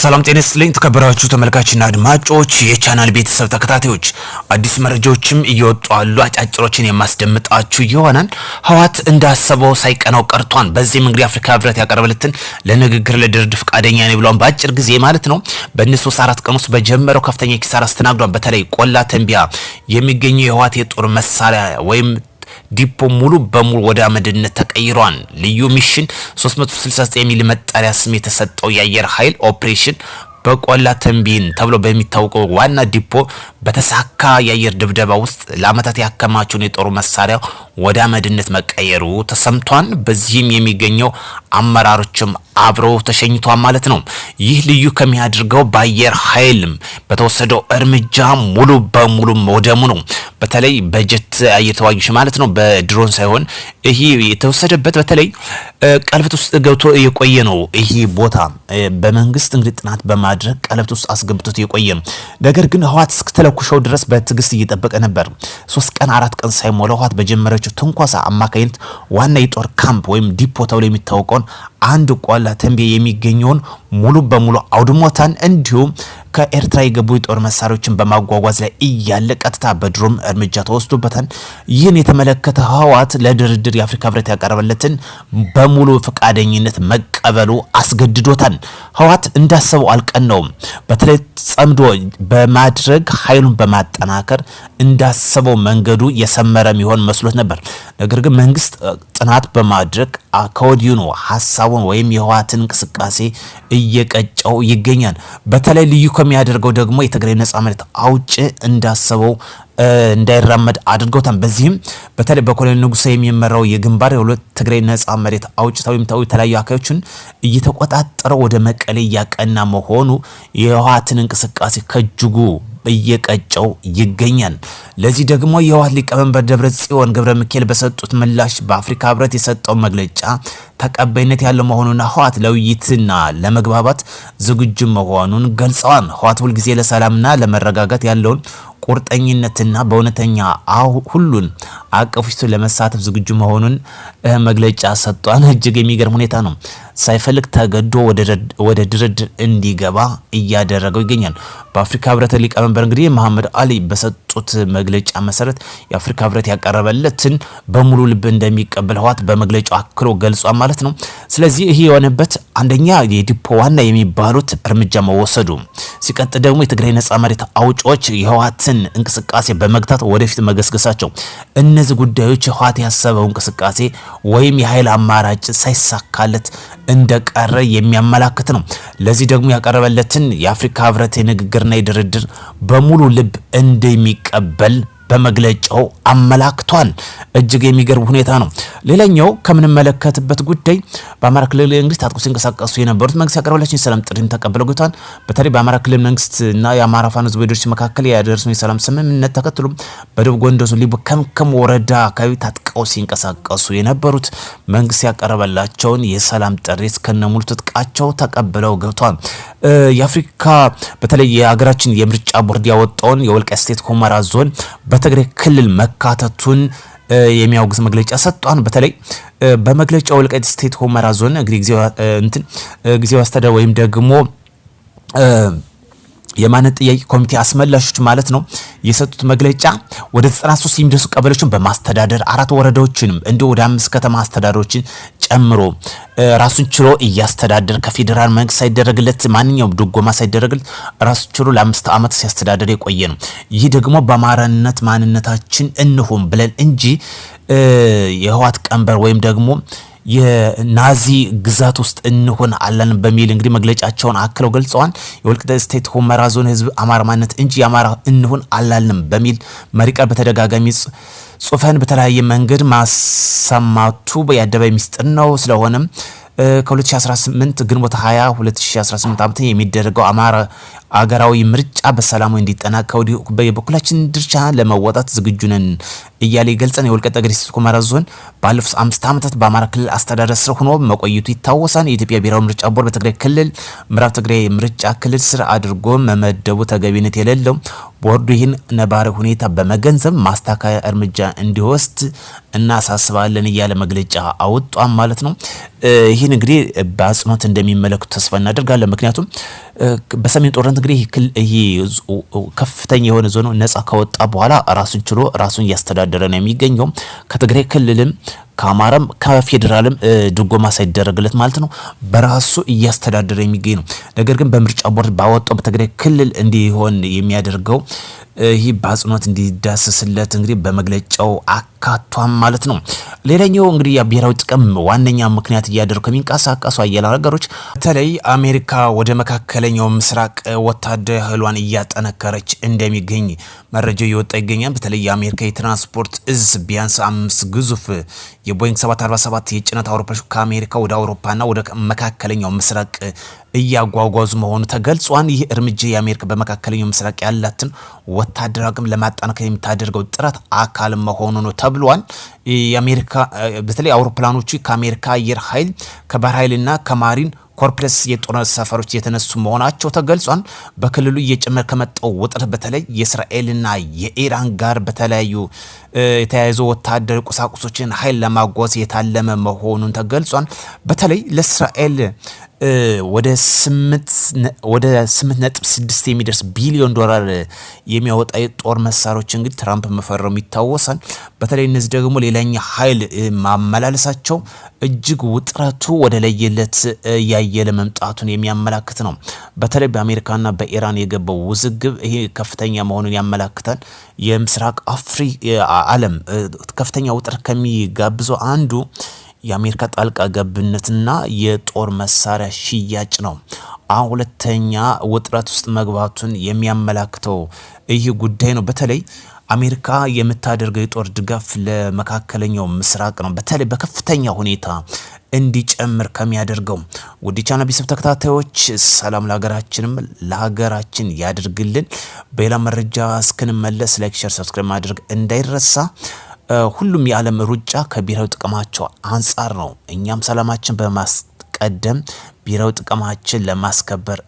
ሰላም ጤና ይስጥልኝ ተከበራችሁ ተመልካችና አድማጮች የቻናል ቤተሰብ ተከታታዮች አዲስ መረጃዎችም እየወጡ አሉ። አጫጭሮችን የማስደምጣችሁ ይሆናል። ህወሓት እንዳሰበው ሳይቀናው ቀርቷን። በዚህም እንግዲህ አፍሪካ ህብረት ያቀረበለትን ለንግግር ለድርድር ፈቃደኛ ነኝ ብሏን በአጭር ጊዜ ማለት ነው በእነሱ 4 ቀን ውስጥ በጀመረው ከፍተኛ ኪሳራ አስተናግዷል። በተለይ ቆላ ተንቢያ የሚገኘው የህወሓት የጦር መሳሪያ ወይም ዲፖ ሙሉ በሙሉ ወደ አመድነት ተቀይሯል። ልዩ ሚሽን 369 ሚሊ መጣሪያ ስም የተሰጠው የአየር ኃይል ኦፕሬሽን በቆላ ተንቢን ተብሎ በሚታወቀው ዋና ዲፖ በተሳካ የአየር ድብደባ ውስጥ ለአመታት ያከማቸውን የጦር መሳሪያ ወደ አመድነት መቀየሩ ተሰምቷል። በዚህም የሚገኘው አመራሮችም አብረው ተሸኝቷል ማለት ነው። ይህ ልዩ ከሚያደርገው በአየር ኃይልም በተወሰደው እርምጃ ሙሉ በሙሉ መውደሙ ነው። በተለይ በጀት አየር ተዋጊዎች ማለት ነው፣ በድሮን ሳይሆን ይሄ የተወሰደበት በተለይ ቀለበት ውስጥ ገብቶ የቆየ ነው። ይሄ ቦታ በመንግስት እንግዲህ ጥናት በማድረግ ቀለበት ውስጥ አስገብቶት የቆየ ነው። ነገር ግን ህወሓት እስክተለኩሸው ድረስ በትግስት እየጠበቀ ነበር። 3 ቀን 4 ቀን ሳይሞላው ህወሓት በጀመረችው ትንኳሳ አማካይነት ዋና የጦር ካምፕ ወይም ዲፖ ተብሎ የሚታወቀውን አንድ ቆላ ተንቢያ የሚገኘውን ሙሉ በሙሉ አውድሞታን። እንዲሁም ከኤርትራ የገቡ የጦር መሳሪያዎችን በማጓጓዝ ላይ እያለ ቀጥታ በድሮም እርምጃ ተወስዶበታል። ይህን የተመለከተ ህወሓት ለድርድር የአፍሪካ ህብረት ያቀረበለትን በሙሉ ፈቃደኝነት መቀበሉ አስገድዶታል። ህወሓት እንዳሰበው አልቀነውም። በተለይ ጸምዶ በማድረግ ኃይሉን በማጠናከር እንዳሰበው መንገዱ የሰመረ የሚሆን መስሎት ነበር። ነገር ግን መንግስት ጥናት በማድረግ ከወዲሁ ነው ሐሳቡን ወይም የህወሓትን እንቅስቃሴ እየቀጨው ይገኛል። በተለይ ልዩ ከሚያደርገው ደግሞ የትግራይ ነጻ መሬት አውጪ እንዳሰበው እንዳይራመድ አድርገውታል። በዚህም በተለይ በኮሎኔል ንጉሴ የሚመራው የግንባር የሁለት ትግራይ ነጻ መሬት አውጪ ተወይምታው የተለያዩ አካባቢዎችን እየተቆጣጠረ ወደ መቀሌ ያቀና መሆኑ የህወሓትን እንቅስቃሴ ከጅጉ እየቀጨው ይገኛል። ለዚህ ደግሞ የህወሓት ሊቀመንበር ደብረጽዮን ገብረ ሚካኤል በሰጡት ምላሽ በአፍሪካ ህብረት የሰጠው መግለጫ ተቀባይነት ያለው መሆኑና ህወሓት ለውይይትና ለመግባባት ዝግጁ መሆኑን ገልጸዋል። ህወሓት ሁልጊዜ ለሰላምና ለመረጋጋት ያለውን ቁርጠኝነትና በእውነተኛ ሁሉን አቀፍሽቱ ለመሳተፍ ዝግጁ መሆኑን መግለጫ ሰጥቷል። እጅግ የሚገርም ሁኔታ ነው። ሳይፈልግ ተገዶ ወደ ድርድር እንዲገባ እያደረገው ይገኛል። በአፍሪካ ህብረት ሊቀመንበር እንግዲህ መሐመድ አሊ በሰጡት መግለጫ መሰረት የአፍሪካ ህብረት ያቀረበለትን በሙሉ ልብ እንደሚቀበል ህወሓት በመግለጫው አክሎ ገልጿል ማለት ነው። ስለዚህ ይሄ የሆነበት አንደኛ የዲፖ ዋና የሚባሉት እርምጃ መወሰዱ፣ ሲቀጥል ደግሞ የትግራይ ነጻ መሬት አውጪዎች የህወሓትን እንቅስቃሴ በመግታት ወደፊት መገስገሳቸው፣ እነዚህ ጉዳዮች ህወሓት ያሰበው እንቅስቃሴ ወይም የኃይል አማራጭ ሳይሳካለት እንደቀረ የሚያመላክት ነው። ለዚህ ደግሞ ያቀረበለትን የአፍሪካ ህብረት የንግግርና የድርድር በሙሉ ልብ እንደሚቀበል በመግለጫው አመላክቷል። እጅግ የሚገርም ሁኔታ ነው። ሌላኛው ከምንመለከትበት ጉዳይ በአማራ ክልል እንግዲህ ታጥቆ ሲንቀሳቀሱ የነበሩት መንግስት ያቀረበላቸው የሰላም ጥሪን ተቀብለው ገብተዋል። በተለይ በአማራ ክልል መንግስትና የአማራ ፋኖ ህዝባዊ ድርጅት መካከል ያደረሰው የሰላም ስምምነት ተከትሎ በደቡብ ጎንደር ዞን ሊቦ ከምከም ወረዳ አካባቢ ታጥቀው ሲንቀሳቀሱ የነበሩት መንግስት ያቀረበላቸውን የሰላም ጥሪ እስከነሙሉ ትጥቃቸው ተቀብለው ገብተዋል። የአፍሪካ በተለይ የሀገራችን የምርጫ ቦርድ ያወጣውን የወልቃይት ስቴት ሁመራ ዞን በትግራይ ክልል መካተቱን የሚያወግዝ መግለጫ ሰጥቷል። በተለይ በመግለጫው ወልቃይት ስቴት ሁመራ ዞን እንግዲህ ጊዜው አስተዳደር ወይም ደግሞ የማንነት ጥያቄ ኮሚቴ አስመላሾች ማለት ነው የሰጡት መግለጫ ወደ 93 የሚደርሱ ቀበሌዎችን በማስተዳደር 4 ወረዳዎችንም እንዲሁ ወደ 5 ከተማ አስተዳደሮችን ጨምሮ ራሱን ችሎ እያስተዳደር ከፌደራል መንግስት ሳይደረግለት ማንኛውም ድጎማ ሳይደረግለት ራሱን ችሎ ለ5 ዓመት ሲያስተዳደር የቆየ ነው። ይህ ደግሞ በአማራነት ማንነታችን እንሁን ብለን እንጂ የህወሓት ቀንበር ወይም ደግሞ የናዚ ግዛት ውስጥ እንሆን አለን በሚል እንግዲህ መግለጫቸውን አክለው ገልጸዋል። የወልቃይት ስቴት ሁመራ ዞን ህዝብ አማራ ማንነት እንጂ የአማራ እንሆን አላልንም በሚል መሪ ቃል በተደጋጋሚ ጽፈን በተለያየ መንገድ ማሰማቱ በአደባባይ ሚስጥር ነው። ስለሆነም ከ2018 ግንቦት 20 2018 ዓመት የሚደረገው አማራ አገራዊ ምርጫ በሰላም እንዲጠናቀቅ በየበኩላችን ድርሻ ለመወጣት ዝግጁ ነን እያለ ይገልጻል። የወልቃይት ጠገዴ ሰቲት ሁመራ ዞን ባለፉት 5 ዓመታት በአማራ ክልል አስተዳደር ስር ሆኖ መቆየቱ ይታወሳል። የኢትዮጵያ ብሔራዊ ምርጫ ቦርድ በትግራይ ክልል ምዕራብ ትግራይ ምርጫ ክልል ስር አድርጎ መመደቡ ተገቢነት የሌለው ቦርዱ ይህን ነባሪ ሁኔታ በመገንዘብ ማስተካከያ እርምጃ እንዲወስድ እናሳስባለን እያለ መግለጫ አወጣም ማለት ነው። ይህን እንግዲህ በአጽንኦት እንደሚመለከቱ ተስፋ እናደርጋለን። ምክንያቱም በሰሜን ጦርነት እንግዲህ ይሄ ከፍተኛ የሆነ ዞን ነጻ ከወጣ በኋላ ራሱን ችሎ ራሱን እያስተዳደረ ነው የሚገኘው። ከትግራይ ክልልም ከአማራም ከፌዴራልም ድጎማ ሳይደረግለት ማለት ነው በራሱ እያስተዳደረ የሚገኝ ነው። ነገር ግን በምርጫ ቦርድ ባወጣው በትግራይ ክልል እንዲሆን የሚያደርገው ይህ በአጽንኦት እንዲዳሰስለት እንግዲህ በመግለጫው አካቷም ማለት ነው። ሌላኛው እንግዲህ የብሔራዊ ጥቅም ዋነኛ ምክንያት እያደረጉ ከሚንቀሳቀሱ አየላ ሀገሮች በተለይ አሜሪካ ወደ መካከለኛው ምስራቅ ወታደራዊ ኃይሏን እያጠነከረች እንደሚገኝ መረጃው እየወጣ ይገኛል። በተለይ የአሜሪካ የትራንስፖርት እዝ ቢያንስ 5 ግዙፍ የቦይንግ 747 የጭነት አውሮፕላኖች ከአሜሪካ ወደ አውሮፓና ወደ መካከለኛው ምስራቅ እያጓጓዙ መሆኑ ተገልጿል። ይህ እርምጃ የአሜሪካ በመካከለኛው ምስራቅ ያላትን ወታደራዊ አቅም ለማጠናከር የምታደርገው ጥረት አካል መሆኑ ነው ተብሏል። የአሜሪካ በተለይ አውሮፕላኖቹ ከአሜሪካ አየር ኃይል ከባህር ኃይልና ከማሪን ኮርፕስ የጦር ሰፈሮች የተነሱ መሆናቸው ተገልጿል። በክልሉ እየጨመረ ከመጣው ውጥረት በተለይ የእስራኤልና የኢራን ጋር በተለያዩ የተያያዙ ወታደራዊ ቁሳቁሶችን ኃይል ለማጓዝ የታለመ መሆኑን ተገልጿል። በተለይ ለእስራኤል ወደ 8.6 የሚደርስ ቢሊዮን ዶላር የሚያወጣ የጦር መሳሪያዎች እንግዲህ ትራምፕ መፈረሙ ይታወሳል። በተለይ እነዚህ ደግሞ ሌላኛ ኃይል ማመላለሳቸው እጅግ ውጥረቱ ወደ ለየለት ያየለ መምጣቱን የሚያመላክት ነው። በተለይ በአሜሪካና በኢራን የገባው ውዝግብ ይሄ ከፍተኛ መሆኑን ያመላክታል። የምስራቅ ዓለም ከፍተኛ ውጥረት ከሚጋብዘው አንዱ የአሜሪካ ጣልቃ ገብነትና የጦር መሳሪያ ሽያጭ ነው። አሁን ሁለተኛ ውጥረት ውስጥ መግባቱን የሚያመላክተው ይህ ጉዳይ ነው። በተለይ አሜሪካ የምታደርገው የጦር ድጋፍ ለመካከለኛው ምስራቅ ነው በተለይ በከፍተኛ ሁኔታ እንዲጨምር ከሚያደርገው። ውድ ቻናል ቤተሰብ ተከታታዮች ሰላም ለሀገራችንም ለሀገራችን ያድርግልን። በሌላ መረጃ እስክንመለስ ላይክ፣ ሼር፣ ሰብስክራይብ ማድረግ እንዳይረሳ። ሁሉም የዓለም ሩጫ ከብሔራዊ ጥቅማቸው አንጻር ነው። እኛም ሰላማችን በማስቀደም ብሔራዊ ጥቅማችን ለማስከበር